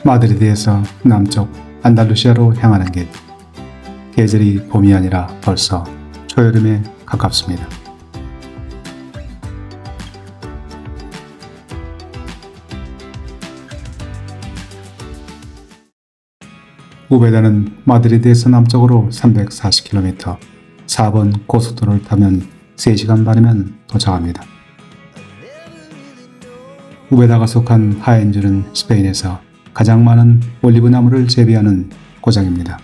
마드리드에서 남쪽 안달루시아로 향하는 길. 계절이 봄이 아니라 벌써 초여름에 가깝습니다. 우베다는 마드리드에서 남쪽으로 340km, 4번 고속도로를 타면 3시간 반이면 도착합니다. 우베다가 속한 하엔주는 스페인에서 가장 많은 올리브 나무를 재배하는 고장입니다.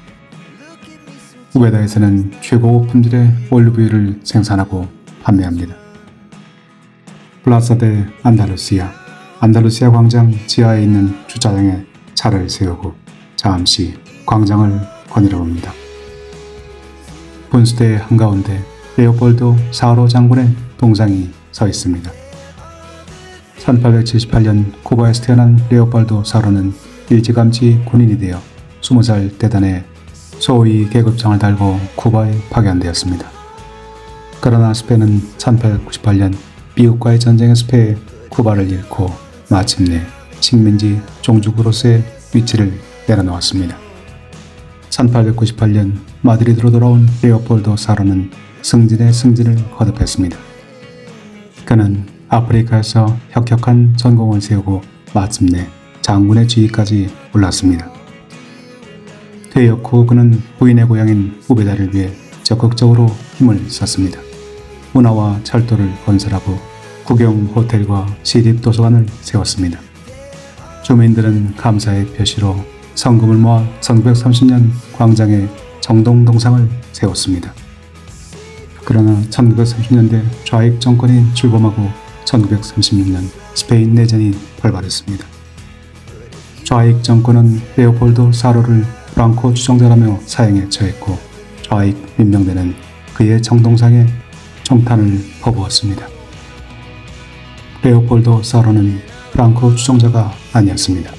우베다에서는 최고 품질의 올리브유를 생산하고 판매합니다. 플라사 데 안달루시아 광장 지하에 있는 주차장에 차를 세우고 잠시 광장을 거닐어 봅니다. 분수대 한가운데 레오폴도 사로 장군의 동상이 서 있습니다. 1878년 쿠바에서 태어난 레오폴도 사로는 일찌감치 군인이 되어 20살 대단에 소위 계급장을 달고 쿠바에 파견되었습니다. 그러나 스페인은 1898년 미국과의 전쟁에서 패해 쿠바를 잃고 마침내 식민지 종주국으로서의 위치를 내려놓았습니다. 1898년 마드리드로 돌아온 레오폴도 사로는 승진의 승진을 거듭했습니다. 그는 아프리카에서 혁혁한 전공을 세우고 마침내 장군의 지위까지 올랐습니다. 퇴역 후 그는 부인의 고향인 우베다를 위해 적극적으로 힘을 썼습니다. 문화와 철도를 건설하고 국영 호텔과 시립도서관을 세웠습니다. 주민들은 감사의 표시로 성금을 모아 1930년 광장에 정동동상을 세웠습니다. 그러나 1930년대 좌익 정권이 출범하고 1936년 스페인 내전이 발발했습니다. 좌익 정권은 레오폴도 사로를 프랑코 추종자라며 사형에 처했고 좌익 민병대는 그의 정동상에 총탄을 퍼부었습니다. 레오폴도 사로는 프랑코 추종자가 아니었습니다.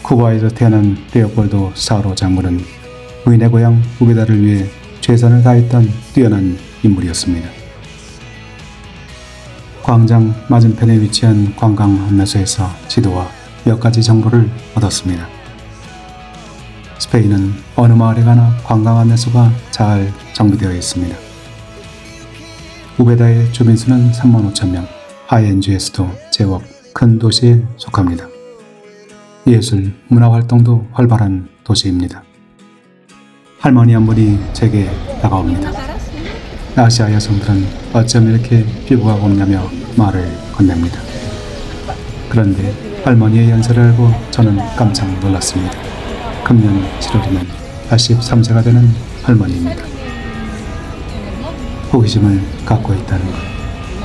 쿠바에서 태어난 레오폴도 사로 장군은 부인의 고향 우베다를 위해 최선을 다했던 뛰어난 인물이었습니다. 광장 맞은편에 위치한 관광 안내소에서 지도와 몇 가지 정보를 얻었습니다. 스페인은 어느 마을에 가나 관광 안내소가 잘 정비되어 있습니다. 우베다의 주민수는 35,000명, 하이엔주에서도 제법 큰 도시에 속합니다. 예술, 문화활동도 활발한 도시입니다. 할머니 한 분이 제게 다가옵니다. 아시아 여성들은 어쩜 이렇게 피부가 곱냐며 말을 건넵니다. 그런데 할머니의 연세를 알고 저는 깜짝 놀랐습니다. 금년 7월이면 83세가 되는 할머니입니다. 호기심을 갖고 있다는 것,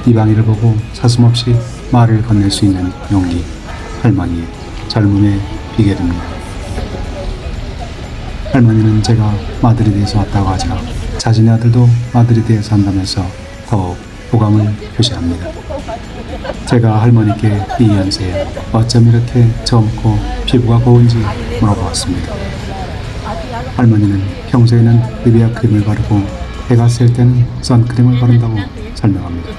이방인을 보고 서슴없이 말을 건넬 수 있는 용기, 할머니의 젊음의 비결입니다. 할머니는 제가 마드리드에서 왔다고 하자 자신의 아들도 마드리드에 산다면서 더욱 호감을 표시합니다. 제가 할머니께 이 연세에 어쩜 이렇게 젊고 피부가 고운지 물어보았습니다. 할머니는 평소에는 니베아 크림을 바르고 해가 셀 때는 선크림을 바른다고 설명합니다.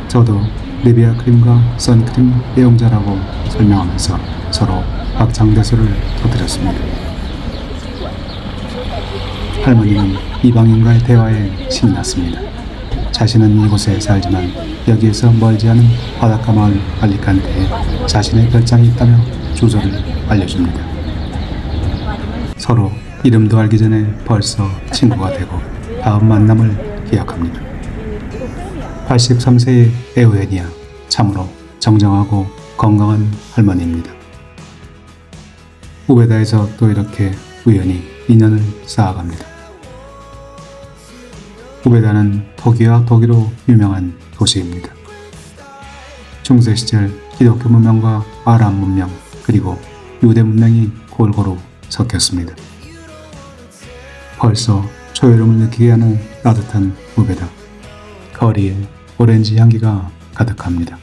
저도 니베아 크림과 선크림 애용자라고 설명하면서 서로 박장대소를 터뜨렸습니다. 할머니는 이방인과의 대화에 신이 났습니다. 자신은 이곳에 살지만 여기에서 멀지 않은 바닷가 마을 알리칸테에 자신의 별장이 있다며 주소를 알려줍니다. 서로 이름도 알기 전에 벌써 친구가 되고 다음 만남을 기약합니다. 83세의 에우헤니아, 참으로 정정하고 건강한 할머니입니다. 우베다에서 또 이렇게 우연히 인연을 쌓아갑니다. 우베다는 토기와 독일로 유명한 도시입니다. 중세 시절 기독교 문명과 아람 문명 그리고 유대 문명이 골고루 섞였습니다. 벌써 초여름을 느끼게 하는 따뜻한 우베다. 거리에 오렌지 향기가 가득합니다.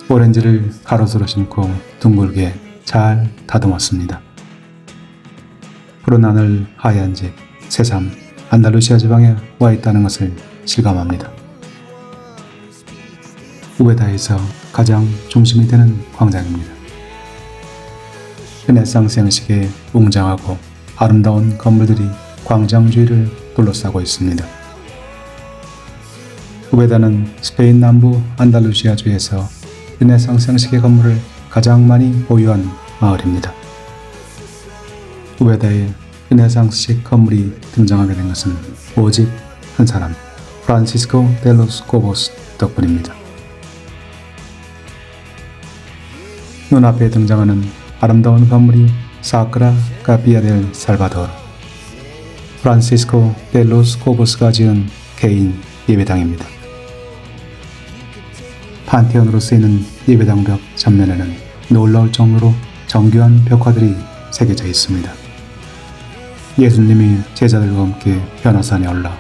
오렌지를 가로수로 심고 둥글게 잘 다듬었습니다. 푸른 하늘, 하얀 집, 새삼 안달루시아 지방에 와 있다는 것을 실감합니다. 우베다에서 가장 중심이 되는 광장입니다. 르네상스 형식의 웅장하고 아름다운 건물들이 광장 주위를 둘러싸고 있습니다. 우베다는 스페인 남부 안달루시아주에서 르네상스 형식의 건물을 가장 많이 보유한 마을입니다. 우베다에 르네상스식 건물이 등장하게 된 것은 오직 한 사람, 프란시스코 데 로스 코보스 덕분입니다. 눈앞에 등장하는 아름다운 건물이 사크라 카피아 델 살바도르, 프란시스코 데 로스 코보스가 지은 개인 예배당입니다. 판테온으로 쓰이는 예배당 벽 전면에는 놀라울 정도로 정교한 벽화들이 새겨져 있습니다. 예수님이 제자들과 함께 변화산에 올라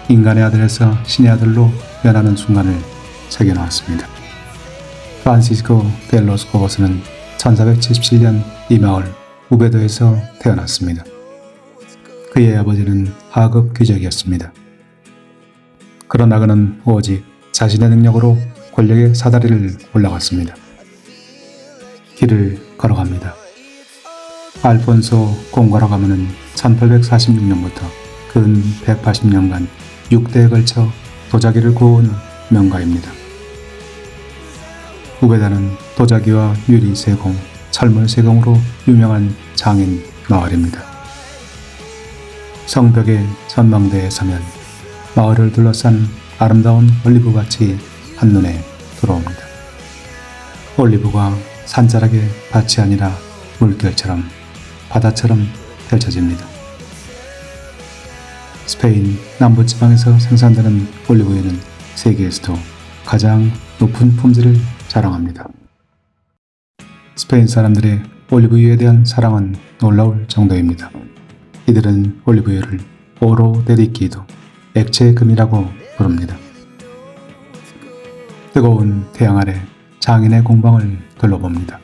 인간의 아들에서 신의 아들로 변하는 순간을 새겨놓았습니다. 프란시스코 데 로스 코보스는 1477년 이 마을 우베도에서 태어났습니다. 그의 아버지는 하급 귀족이었습니다. 그러나 그는 오직 자신의 능력으로 권력의 사다리를 올라갔습니다. 길을 걸어갑니다. 알폰소 공과라 가문은 1846년부터 근 180년간 6대에 걸쳐 도자기를 구워온 명가입니다. 우베다는 도자기와 유리 세공, 철물 세공으로 유명한 장인 마을입니다. 성벽의 전망대에 서면 마을을 둘러싼 아름다운 올리브밭이 한눈에 들어옵니다. 올리브가 산자락의 밭이 아니라 물결처럼 바다처럼 펼쳐집니다. 스페인 남부지방에서 생산되는 올리브유는 세계에서도 가장 높은 품질을 자랑합니다. 스페인 사람들의 올리브유에 대한 사랑은 놀라울 정도입니다. 이들은 올리브유를 오로 데리키도, 액체금이라고 부릅니다. 뜨거운 태양 아래 장인의 공방을 둘러봅니다.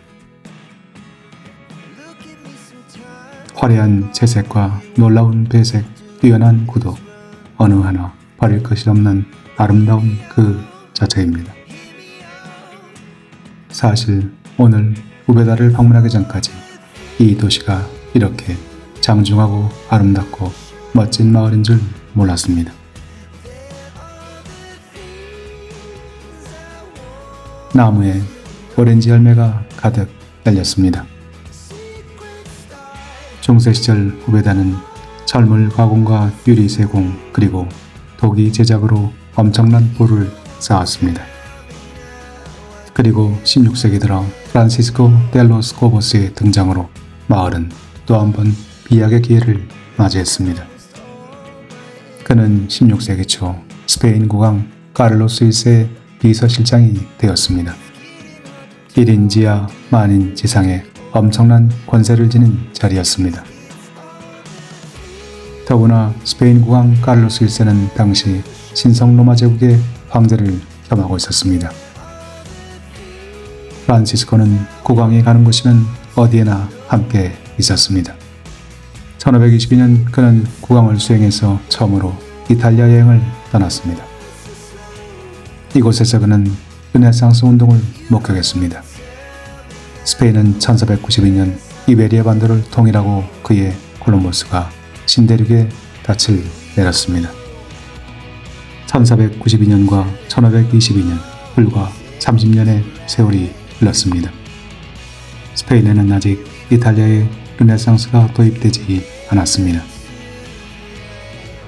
화려한 채색과 놀라운 배색, 뛰어난 구도, 어느 하나 버릴 것이 없는 아름다움 그 자체입니다. 사실 오늘 우베다를 방문하기 전까지 이 도시가 이렇게 장중하고 아름답고 멋진 마을인 줄 몰랐습니다. 나무에 오렌지 열매가 가득 달렸습니다. 중세시절 우베다는 철물 가공과 유리 세공 그리고 도기 제작으로 엄청난 부를 쌓았습니다. 그리고 16세기 들어 프란시스코 데 로스 코보스의 등장으로 마을은 또 한 번 비약의 기회를 맞이했습니다. 그는 16세기 초 스페인 국왕 카를로스 1세의 비서실장이 되었습니다. 1인 지하 만인 지상에 엄청난 권세를 지닌 자리였습니다. 더구나 스페인 국왕 카를로스 1세는 당시 신성 로마 제국의 황제를 겸하고 있었습니다. 프란시스코는 국왕이 가는 곳이면 어디에나 함께 있었습니다. 1522년 그는 국왕을 수행해서 처음으로 이탈리아 여행을 떠났습니다. 이곳에서 그는 르네상스 운동을 목격했습니다. 스페인은 1492년 이베리아 반도를 통일하고 그의 콜럼버스가 신대륙에 닻을 내렸습니다. 1492년과 1522년 불과 30년의 세월이 흘렀습니다. 스페인에는 아직 이탈리아의 르네상스가 도입되지 않았습니다.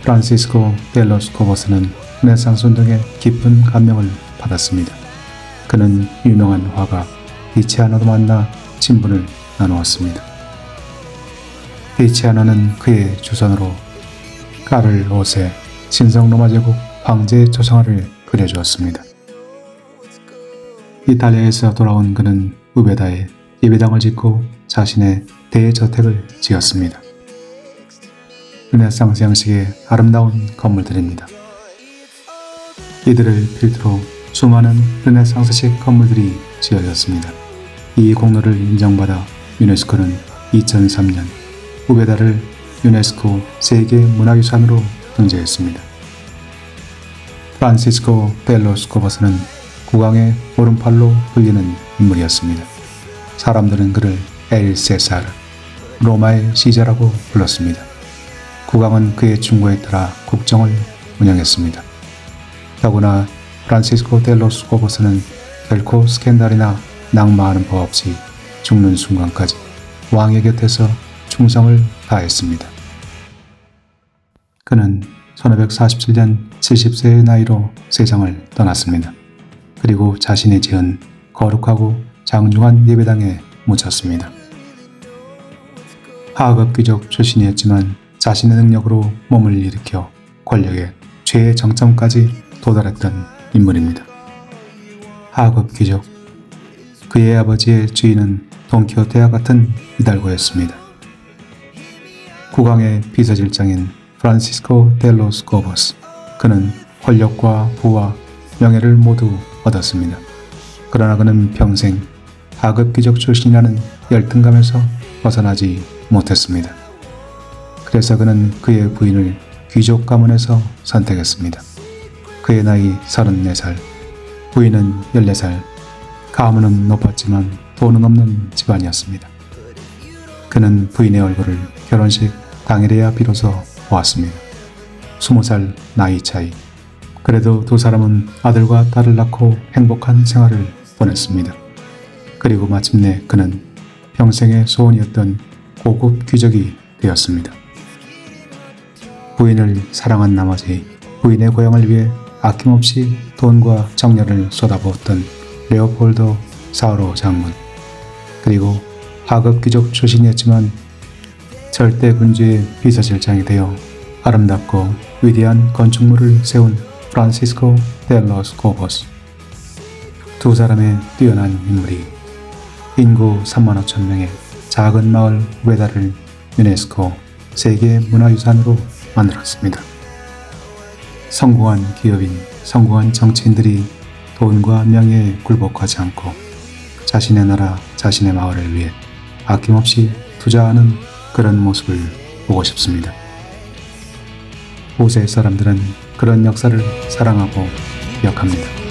프란시스코 데 로스 코보스는 르네상스 운동에 깊은 감명을 받았습니다. 그는 유명한 화가 티치아노도 만나 친분을 나누었습니다. 티치아노는 그의 주선으로 카를 5세 신성 로마 제국 황제의 초상화를 그려주었습니다. 이탈리아에서 돌아온 그는 우베다에 예배당을 짓고 자신의 대저택을 지었습니다. 르네상스 형식의 아름다운 건물들입니다. 이들을 필두로 수많은 르네상스식 건물들이 지어졌습니다. 이 공로를 인정받아 유네스코는 2003년 우베다를 유네스코 세계문화유산으로 등재했습니다. 프란시스코 데 로스 코보스는 국왕의 오른팔로 불리는 인물이었습니다. 사람들은 그를 엘 세사르, 로마의 시자라고 불렀습니다. 국왕은 그의 충고에 따라 국정을 운영했습니다. 더구나 프란시스코 델 로스 코보스는 결코 스캔들이나 낙마하는 법 없이 죽는 순간까지 왕의 곁에서 충성을 다했습니다. 그는 1547년 70세의 나이로 세상을 떠났습니다. 그리고 자신이 지은 거룩하고 장중한 예배당에 묻혔습니다. 하급 귀족 출신이었지만 자신의 능력으로 몸을 일으켜 권력의 최의 정점까지 도달했던 인물입니다. 하급 귀족, 그의 아버지의 주인은 돈키호테와 같은 이달고였습니다. 국왕의 비서실장인 프란시스코 델 로스 코보스, 그는 권력과 부와 명예를 모두 얻었습니다. 그러나 그는 평생 하급 귀족 출신이라는 열등감에서 벗어나지 못했습니다. 그래서 그는 그의 부인을 귀족 가문에서 선택했습니다. 그의 나이 34살, 부인은 14살, 가문은 높았지만 돈은 없는 집안이었습니다. 그는 부인의 얼굴을 결혼식 당일에야 비로소 보았습니다. 20살 나이 차이. 그래도 두 사람은 아들과 딸을 낳고 행복한 생활을 보냈습니다. 그리고 마침내 그는 평생의 소원이었던 고급 귀족이 되었습니다. 부인을 사랑한 나머지 부인의 고향을 위해 아낌없이 돈과 정열을 쏟아부었던 레오폴도 사우로 장군, 그리고 하급 귀족 출신이었지만 절대 군주의 비서실장이 되어 아름답고 위대한 건축물을 세운 프란시스코 델 로스 코보스. 두 사람의 뛰어난 인물이 인구 3만 5천 명의 작은 마을 우에다를 유네스코 세계 문화유산으로 만들었습니다. 성공한 기업인, 성공한 정치인들이 돈과 명예에 굴복하지 않고 자신의 나라, 자신의 마을을 위해 아낌없이 투자하는 그런 모습을 보고 싶습니다. 오세 사람들은 그런 역사를 사랑하고 기억합니다.